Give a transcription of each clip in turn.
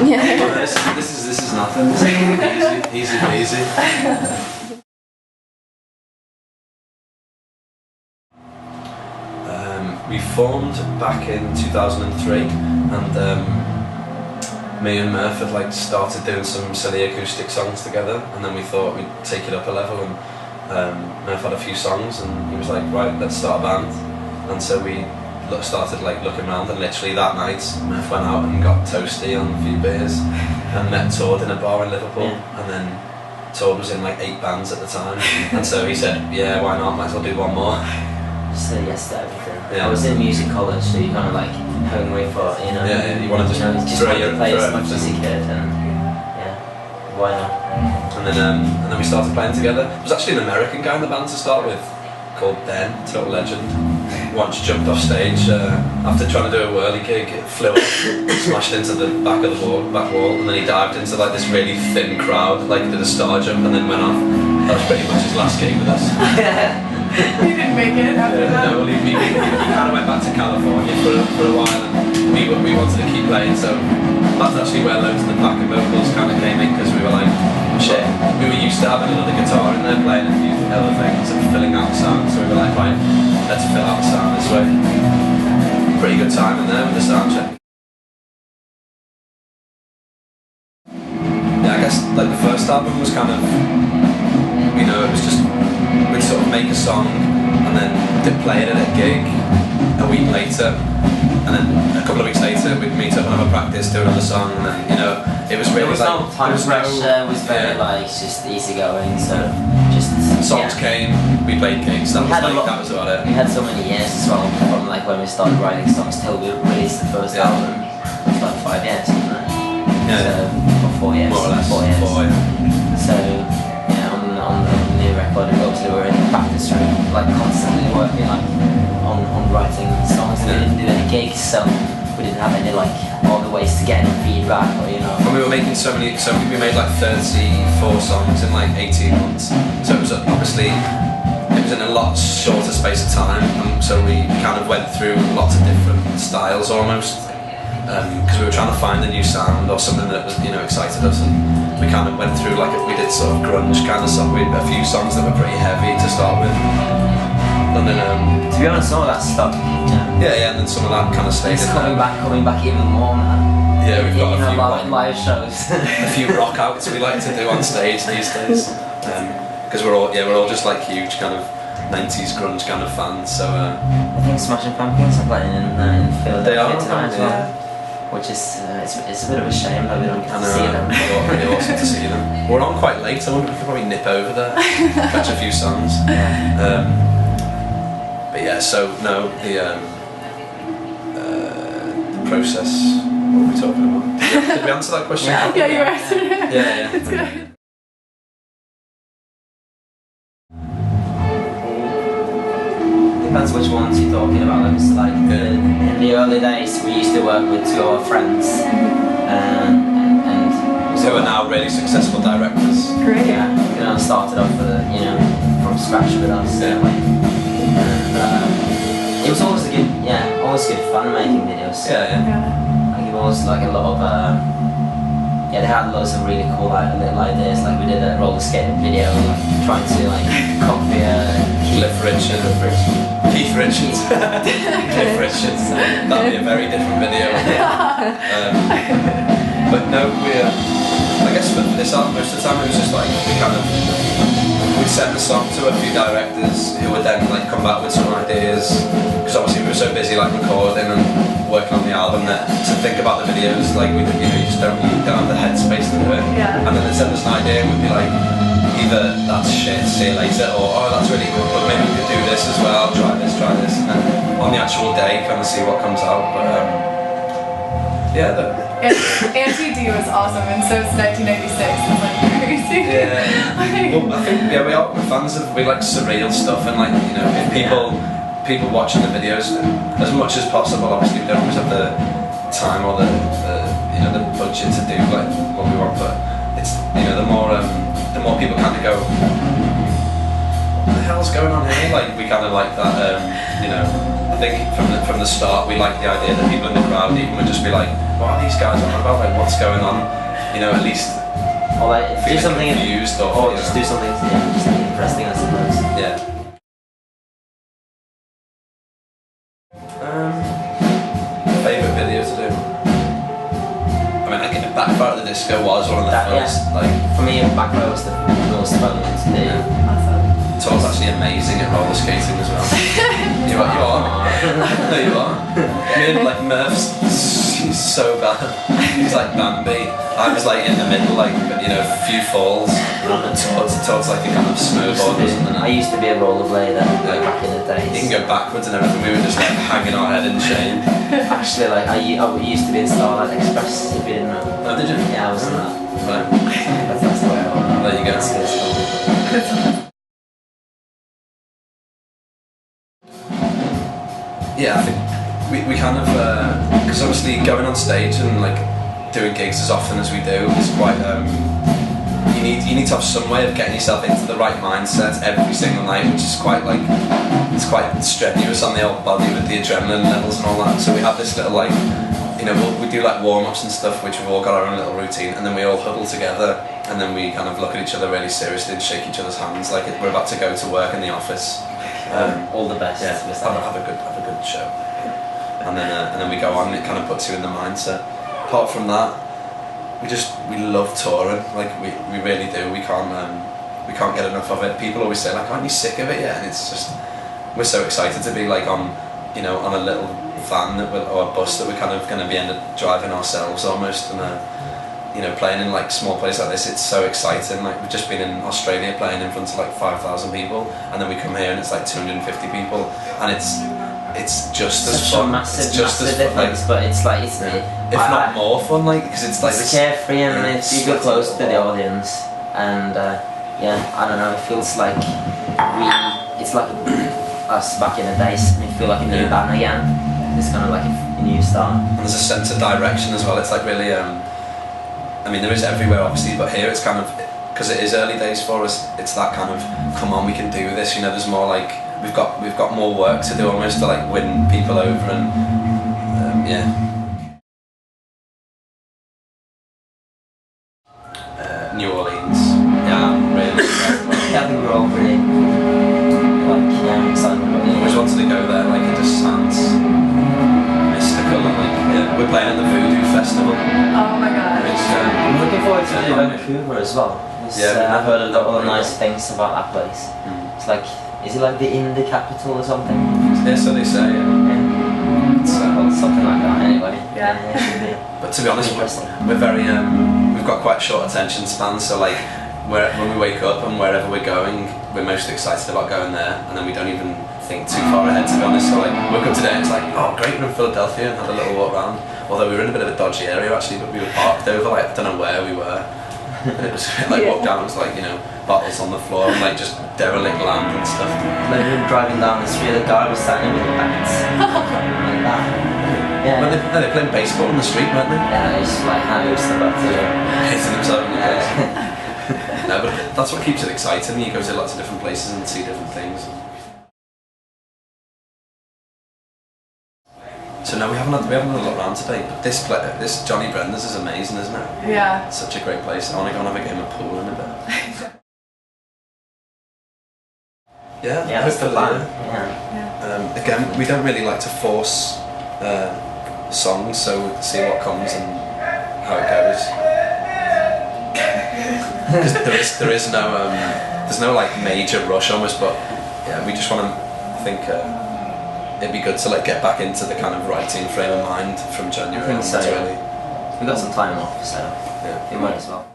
Yeah. This is nothing. This is easy peasy. We formed back in 2003, and me and Murph had like started doing some silly acoustic songs together, and then we thought we'd take it up a level, and Murph had a few songs, and he was like, right, let's start a band. And so we started like looking around, and literally that night Murph went out and got toasty on a few beers and met Todd in a bar in Liverpool, and then Todd was in like 8 bands at the time, and so he said, yeah, why not, might as well do one more. Say yes to everything. Yeah. I was in music college, so you kind of like hungry for, you know. Yeah, you want to just want to play as much as you could, and yeah, why not? And then we started playing together. There was actually an American guy in the band to start with, called Ben, total legend. Once jumped off stage after trying to do a whirly gig, it flew up, smashed into the back wall, and then he dived into like this really thin crowd, like did a star jump, and then went off. That was pretty much his last gig with us. You didn't make it after that? No, he kind of went back to California for a while, and we wanted to keep playing, so that's actually where loads of the backing vocals kind of came in, because we were like, shit, we were used to having another guitar in there playing a few other things and filling out the sound, so we were like, right, let's fill out the sound this way. Pretty good time in there with the sound check. Yeah, I guess like the first album was kind of, you know, it was just, we'd sort of make a song and then play it at a gig a week later, and then a couple of weeks later we'd meet up and have a practice, do another song, and then, you know, it was really there was like... no time pressure, it was very like, just easy going, so just... Songs came, we played gigs, that was about it. We had so many years as well, from like when we started writing songs till we released the first album. It was like 5 years, wasn't it? Yeah. So, or 4 years. More or less. 4 years. 4, yeah. So, yeah, on the new record, we obviously were in the practice room, like constantly working like on writing songs, and we didn't do any gigs, so we didn't have any like all the ways to get any feedback, or you know. And we were making so we made like 34 songs in like 18 months, so it was obviously, it was in a lot shorter space of time, and so we kind of went through lots of different styles almost, because we were trying to find a new sound or something that was, you know, excited us, and we kind of went through like we did sort of grunge kind of song. We had a few songs that were pretty heavy to start with, and then to be honest, some of that stuff. Yeah, and then some of that kind of stayed. It's coming back even more, man. Yeah, we've got a few live shows. A few rock outs we like to do on stage these days, because we're all just like huge kind of 90s grunge kind of fans. So I think Smashing Pumpkins are playing in Philadelphia tonight as well. Yeah. Which is it's a bit of a shame that we don't get to see them. It's really awesome to see them. We're on quite late, I wonder if we could probably nip over there, catch a few songs. But yeah, so no, the process. What were we talking about? Did we answer that question? Yeah, you answered it. Yeah. It's good. Depends which ones you're talking about. It's like in the early days we used to work with 2 of our friends, and who are now really successful directors. Great. Yeah, you know, started off with from scratch with us. Yeah. And, it was always always good fun making videos. Yeah. Like it was like a lot of they had loads of really cool little ideas. Like we did a roller skating video, like trying to like copy Keith Richards. Cliff Richards. That'd be a very different video. But no, I guess for this album, most of the time it was just like we'd send the song to a few directors who would then like come back with some ideas, because obviously we were so busy like recording and working on the album that to think about the videos, like you just don't have the headspace to do it. Yeah. And then they'd send us an idea and we'd be like, either that's shit, see you later, or oh that's really good, but maybe we could do this as well, try this, and then on the actual day kind of see what comes out. But Anti-D was awesome, and so it's 1996. It's like crazy. Yeah. Well, I think we're fans of like surreal stuff, and like if people watching the videos as much as possible. Obviously, we don't always have the time or the budget to do like what we want, but it's the more people kind of go, what the hell's going on here? Like we kind of like that. I think from the start we like the idea that people in the crowd even would just be like, what are these guys on about? Like, what's going on? You know, at least or like do something confused or just do something just interesting, I suppose. Yeah. Favourite video to do? I mean, like, Backfire at the Disco was one of the first. Yeah. Like, for me, Backfire was the most fun one to do. Awesome. Tom's actually amazing at roller skating as well. You are. No, you are. Me and like Murph's, he's so bad. He's like Bambi. I was like in the middle, like, you know, a few falls. Todd's like a kind of snowboard or something. I used to be a rollerblader like back in the days. You can go backwards and everything. We were just like hanging our head in shame. Actually, like I used to be in Starlight Express. If you didn't know. Oh, did you? Yeah, I was in that. Right. That's the way I was. There you go. That's good. Yeah, I think we kind of, because obviously going on stage and like doing gigs as often as we do is quite, you need to have some way of getting yourself into the right mindset every single night, which is quite like, it's quite strenuous on the old body with the adrenaline levels and all that. So we have this little like, you know, we do like warm-ups and stuff, which we've all got our own little routine, and then we all huddle together and then we kind of look at each other really seriously and shake each other's hands like we're about to go to work in the office. All the best. Yeah, have a good show, and then we go on. And it kind of puts you in the mindset. Apart from that, we love touring. Like we really do. We can't get enough of it. People always say like, aren't you sick of it yet? And it's just, we're so excited to be like on, you know, on a little van that or a bus that we're kind of going to be driving ourselves almost, and you know, playing in like small places like this. It's so exciting. Like we've just been in Australia playing in front of like 5,000 people, and then we come here and it's like 250 people, and it's just as fun. Massive, it's just massive as fun, difference, but it's like it's if not more fun, like, because it's like it's carefree and you go close to the audience, and yeah, I don't know. It feels like it's like us back in the days. We feel like a new band again. It's kind of like a new start. And there's a sense of direction as well. It's like really. I mean, there is everywhere obviously, but here it's kind of, because it is early days for us, it's that kind of, come on, we can do this, you know. There's more like, we've got more work to do almost to like win people over, and yeah. New Orleans. Yeah, really. Yeah, I think we're all pretty like excited about it. I just wanted to go there, like it just sounds mystical, and like, yeah, we're playing at the Voodoo Festival. Oh my god. I'm looking forward to Vancouver as well. I've heard a lot of nice things about that place. It's like, is it like the indie capital or something? Yeah, so they say. Yeah. It's something like that. Anyway. Yeah. It should be. But to be honest, we're very we've got quite short attention spans. So like, when we wake up and wherever we're going, we're most excited about going there, and then we don't even think too far ahead, to be honest. So like, woke up today and it's like, oh great, we're in Philadelphia, and had a little walk around. Although we were in a bit of a dodgy area actually, but we were parked over like, I don't know where we were. And it was like, walked down, it was like, you know, bottles on the floor and like just derelict land and stuff. Like we were driving down the street, the guy was standing with the bats. Like that. Yeah. Well, they're playing baseball on the street, weren't they? Yeah, it's like hammers about to hitting themselves in the face. No, but that's what keeps it exciting. You go to lots of different places and see different things. So no, we haven't had a look around today, but this Johnny Brenda's is amazing, isn't it? Yeah. It's such a great place. I want to go and have a game of pool in a bit. Yeah, yeah, that's the plan. Yeah. Again, we don't really like to force songs, so we'll see what comes and how it goes. Because there is no there's no like major rush almost, but yeah, we just want to. I think it'd be good to like get back into the kind of writing frame of mind from January. I think so. Really. We've got some time off, so yeah, we might as well.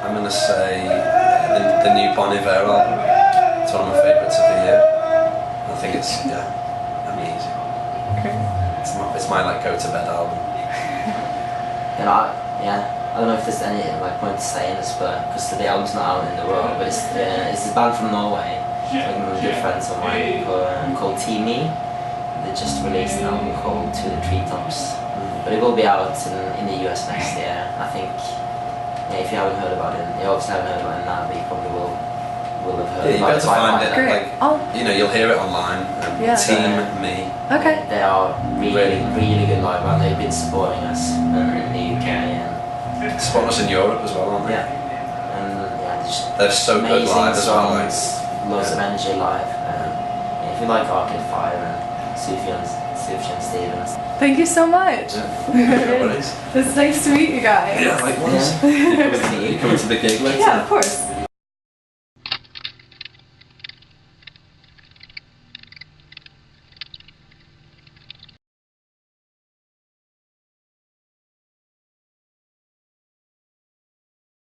I'm gonna say the new Bon Iver album. It's one of my favourites of the year. I think it's amazing. It's my like go to bed album. I don't know if there's any like point to saying this, but because the album's not out in the world, but it's a band from Norway. Like one of good friends of mine called Teamy. They just released an album called To the Treetops, but it will be out in the US next year. I think. Yeah, if you haven't heard about it, you obviously haven't heard about it now, but you probably will will have heard. Yeah, you'll be able to find it. Great. Like, you know, you'll hear it online. Yeah. Team Me. Okay. They are really good live band. They've been supporting us in the UK and Support us in Europe as well, aren't they? yeah, and yeah, just They're so good amazing live as well. Like, songs, lots of energy live. If you like Arcade Fire and Sufjan Stevens. Thank you so much. no worries. It's nice to meet you guys. Yeah, likewise. Yeah. You coming to the gig later? Yeah, of course.